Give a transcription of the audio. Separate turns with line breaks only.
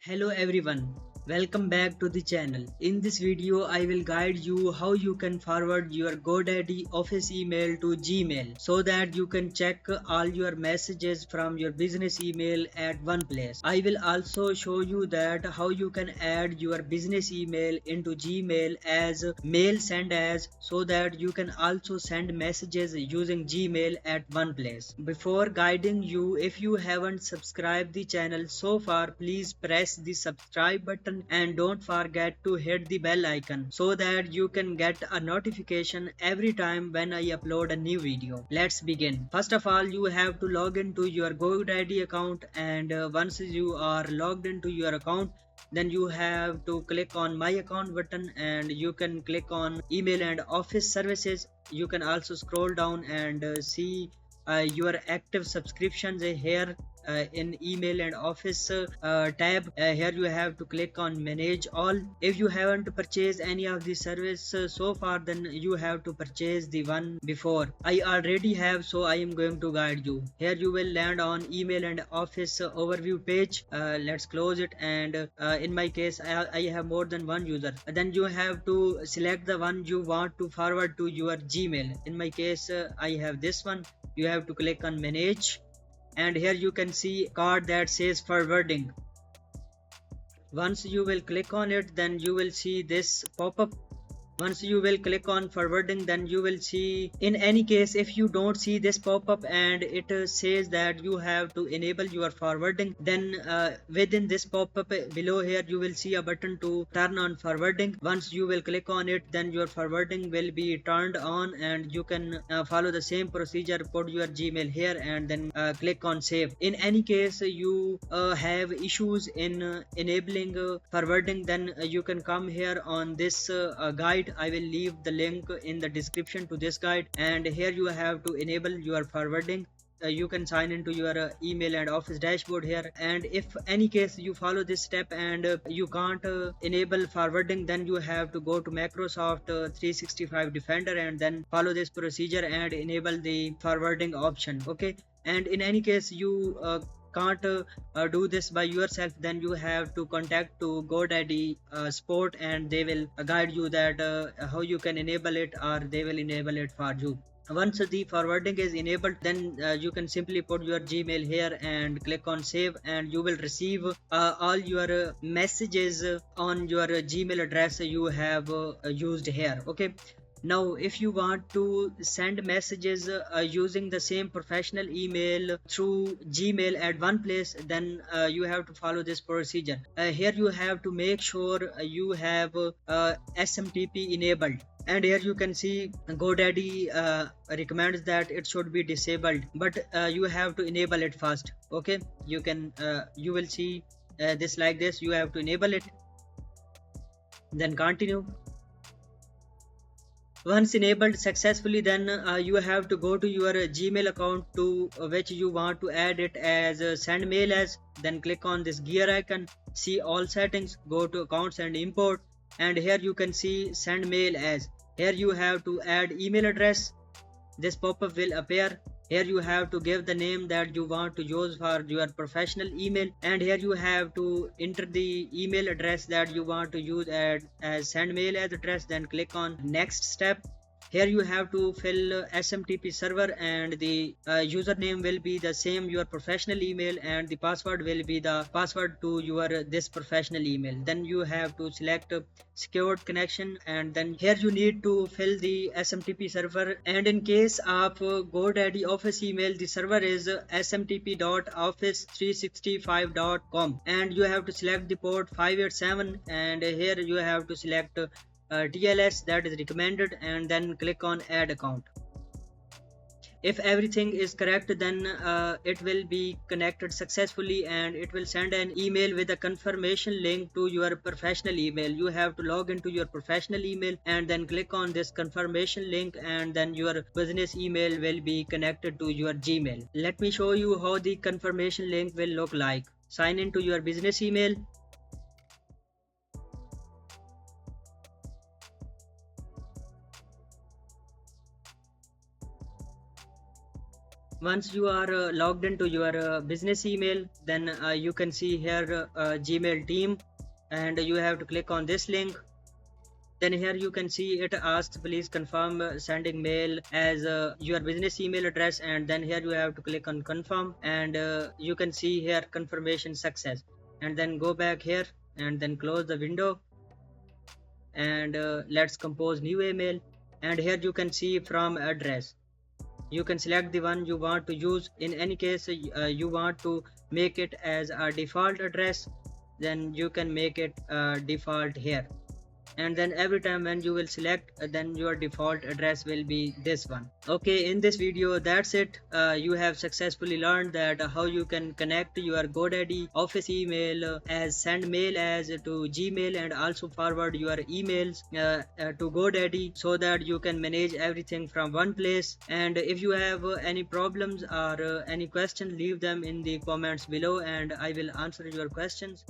Hello everyone, welcome back to the channel. In this video, I will guide you how you can forward your GoDaddy office email to Gmail so that you can check all your messages from your business email at one place. I will also show you that how you can add your business email into Gmail as mail send as so that you can also send messages using Gmail at one place. Before guiding you, if you haven't subscribed the channel so far, please press the subscribe button and don't forget to hit the bell icon so that you can get a notification every time when I upload a new video. Let's begin. First of all, you have to log into your GoDaddy account, and once you are logged into your account, then you have to click on my account button and you can click on email and office services. You can also scroll down and see your active subscriptions here in email and office tab. Here you have to click on manage all. If you haven't purchased any of the service so far, then you have to purchase the one before. I already have, so I am going to guide you. Here you will land on email and office overview page. Let's close it, and in my case I have more than one user. Then you have to select the one you want to forward to your Gmail. In my case I have this one. You have to click on manage, and here you can see card that says forwarding. Once you will click on it, then you will see this pop-up. Once you will click on forwarding, then you will see, in any case if you don't see this pop-up and it says that you have to enable your forwarding, then within this pop-up below here you will see a button to turn on forwarding. Once you will click on it, then your forwarding will be turned on and you can follow the same procedure. Put your Gmail here and then click on save. In any case you have issues in enabling forwarding, then you can come here on this guide. I will leave the link in the description to this guide, and here you have to enable your forwarding. You can sign into your email and office dashboard here, and if any case you follow this step and you can't enable forwarding, then you have to go to Microsoft 365 Defender and then follow this procedure and enable the forwarding option. Okay, and in any case you can't do this by yourself, then you have to contact to GoDaddy support, and they will guide you that how you can enable it, or they will enable it for you. Once the forwarding is enabled, then you can simply put your Gmail here and click on save, and you will receive all your messages on your Gmail address you have used here. Okay, now if you want to send messages using the same professional email through Gmail at one place, then you have to follow this procedure. Here you have to make sure you have SMTP enabled, and here you can see GoDaddy recommends that it should be disabled, but you have to enable it first. Okay, you will see this like this. You have to enable it, then continue. Once enabled successfully, then you have to go to your Gmail account to which you want to add it as send mail as. Then click on this gear icon, see all settings, go to accounts and import, and here you can see send mail as. Here you have to add email address. This pop-up will appear. Here you have to give the name that you want to use for your professional email, and here you have to enter the email address that you want to use as send mail as address. Then click on next step. Here you have to fill SMTP server, and the username will be the same your professional email, and the password will be the password to your this professional email. Then you have to select secured connection, and then here you need to fill the SMTP server, and in case of GoDaddy office email, the server is smtp.office365.com, and you have to select the port 587, and here you have to select TLS, that is recommended, and then click on add account. If everything is correct, then it will be connected successfully, and it will send an email with a confirmation link to your professional email. You have to log into your professional email and then click on this confirmation link, and then your business email will be connected to your Gmail. Let me show you how the confirmation link will look like. Sign into your business email. Once you are logged into your business email, then you can see here Gmail team, and you have to click on this link. Then here you can see it asks please confirm sending mail as your business email address, and then here you have to click on confirm, and you can see here confirmation success, and then go back here and then close the window, and let's compose new email. And here you can see from address, you can select the one you want to use. In any case you want to make it as a default address, then you can make it default here, and then every time when you will select then your default address will be this one. Okay, in this video that's it. You have successfully learned that how you can connect your GoDaddy office email as send mail as to Gmail, and also forward your emails to GoDaddy, so that you can manage everything from one place. And if you have any problems or any questions, leave them in the comments below and I will answer your questions.